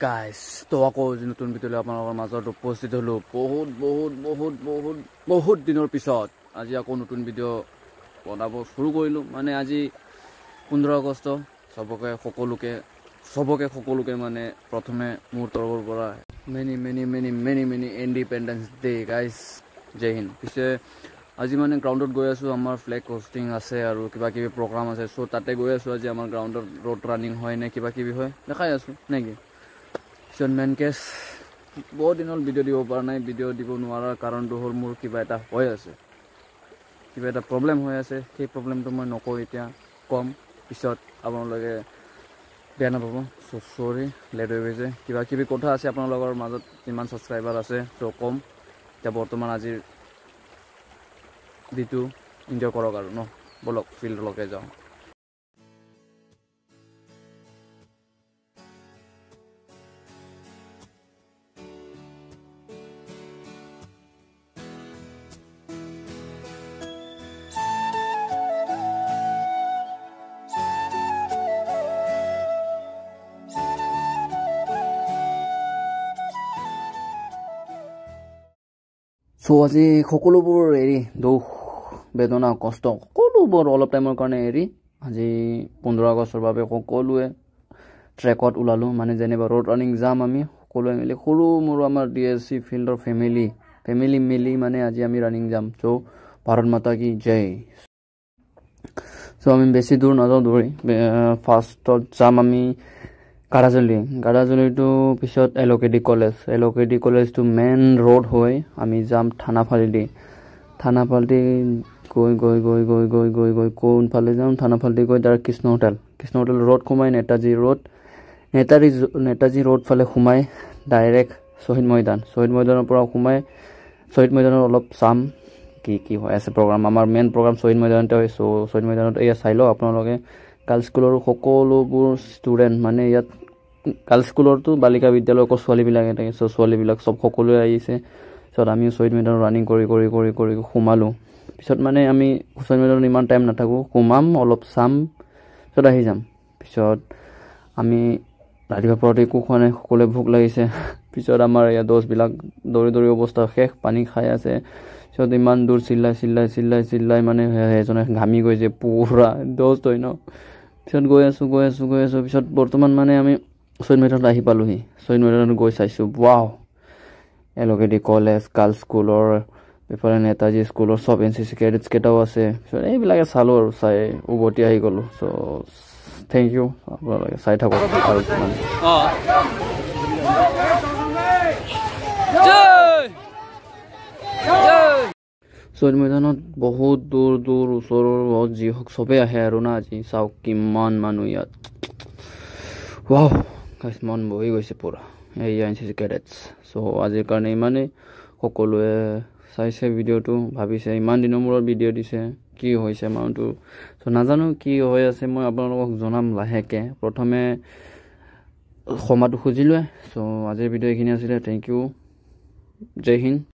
guys তো আকৌ নতুন ভিডিঅ'লৈ আপোনালোকৰ মাজত উপস্থিত হলো বহুত দিনৰ পিছত আজি আকৌ নতুন ভিডিঅ' বনাব শুৰু কৰিলো মানে আজি 15 আগষ্ট সকলোকে মানে প্ৰথমে মোৰ তৰফৰ পৰা মেনি ইন্ডিপেন্ডেন্স ডে গাইস জয় হিন্দ পিছে আজি মানে গ্ৰাউণ্ডত গৈ আছো আমাৰ ফ্লেগ হোষ্টিং আছে আৰু কিবা কিবি প্ৰগ্ৰাম আছে সো তাতে গৈ আছো আজি আমাৰ গ্ৰাউণ্ডত ৰোড ৰানিং হয় নে কিবা কিবি হয় দেখাই আছো নেকি মেন কেছ বহুত দিনৰ ভিডিঅ' দিব পৰা নাই ভিডিঅ' দিব নোৱাৰাৰ কাৰণটো হ'ল মোৰ কিবা এটা হৈ আছে কিবা এটা প্ৰব্লেম হৈ আছে সেই প্ৰব্লেমটো মই নকওঁ এতিয়া কম পিছত আপোনালোকে বেয়া নাপাব সো সৰি লেট হৈ গৈছে কিবা কিবি কথা আছে আপোনালোকৰ মাজত কিমান ছাবস্ক্ৰাইবাৰ আছে সো কম এতিয়া বৰ্তমান আজিৰ দিনটো এনজয় কৰক আৰু ন বলক ফিল্ডলৈকে যাওঁ সো আজি সকলোবোৰ এৰি দুখ বেদনা কষ্ট সকলোবোৰ অলপ টাইমৰ কাৰণে এৰি আজি 15 আগষ্টৰ বাবে সকলোৱে ট্ৰেকত ওলালো মানে যেনেবা ৰোড ৰানিং যাম আমি সকলোৱে মিলি সৰু মোৰ আমাৰ ডিএসসি ফিল্ডৰ ফেমিলি মিলি মানে আজি আমি ৰানিং যাম সো ভাৰত মাতা কি জয় সো আমি বেছি দূৰ নাযাওঁ দৌৰি ফাৰ্ষ্টত যাম আমি গাৰাজুলি পিছত এলকেডি কলেজ টু মেইন ৰোড হৈ আমি যাম থানাফালেদি গৈ কোনফালে যাম থানাফালেদি গৈ ডাইৰেক্ট কৃষ্ণ হোটেল ৰোড সোমাই নেতাজী ৰোড ফালে সোমাই ডাইৰেক্ট শ্বহীদ মৈদানৰ পৰা সোমাই শ্বহীদ মৈদানত অলপ চাম কি হৈ আছে প্ৰগ্ৰাম আমাৰ মেইন প্ৰগ্ৰাম শ্বহীদ মৈদানতে হয় সো শ্বহীদ মৈদানত এয়া চাই লওক আপোনালোকে গাৰ্লছ স্কুলৰ সকলোবোৰ ষ্টুডেণ্ট মানে ইয়াত গাৰ্লছ স্কুলৰতো বালিকা বিদ্যালয়ৰ ছোৱালীবিলাকে থাকে সো ছোৱালীবিলাক সব সকলোৱে আহিছে পিছত আমি শ্বহীদ মৈদানত ৰানিং কৰি সোমালো পিছত মানে আমি শ্বহীদ মৈদানত ইমান টাইম নাথাকো সোমাম অলপ চাম পিছত আহি যাম পিছত আমি ৰাতিপুৱা পৰতে একো খোৱা নাই সকলোৱে ভোক লাগিছে পিছত আমাৰ ইয়াত দোষবিলাক দৌৰি অৱস্থা শেষ পানী খাই আছে পিছত ইমান দূৰ চিল্লাই মানে এজনে ঘামি গৈছে পুৰা দোষ হয় ন পিছত গৈ আছো পিছত বৰ্তমান মানে আমি শ্বহীদ মৈদানত আহি পালোহি শ্বহীদ মৈদানত গৈ চাইছো ৱাও এলকেডি কলেজ গাৰ্লছ স্কুলৰ এফালে নেতাজী স্কুলৰ সব এনচিচি কেডেটছ কেইটাও আছে পিছত এইবিলাকে চালো আৰু চাই উভতি আহি গ'লো চ' থেংক ইউ আপোনালোকে চাই থাকক আৰু শ্বহীদ মৈদানত বহুত দূৰ ওচৰৰ যি হওক চবেই আহে আৰু না আজি চাওক কিমান মানুহ ইয়াত ৱাও গাইছ মন বহি গৈছে পুৰা এয়া এনচিচি কেডেটছ চ' আজিৰ কাৰণে ইমানেই সকলোৱে চাইছে ভিডিঅ'টো ভাবিছে ইমান দিনৰ মূৰত ভিডিঅ' দিছে কি হৈছে মানুহটো চ' নাজানো কি হৈ আছে মই আপোনালোকক জনাম লাহেকৈ প্ৰথমে ক্ষমাটো খুজিলোৱে চ' আজিৰ ভিডিঅ' এইখিনি আছিলে থেংক ইউ জয় হিন্দ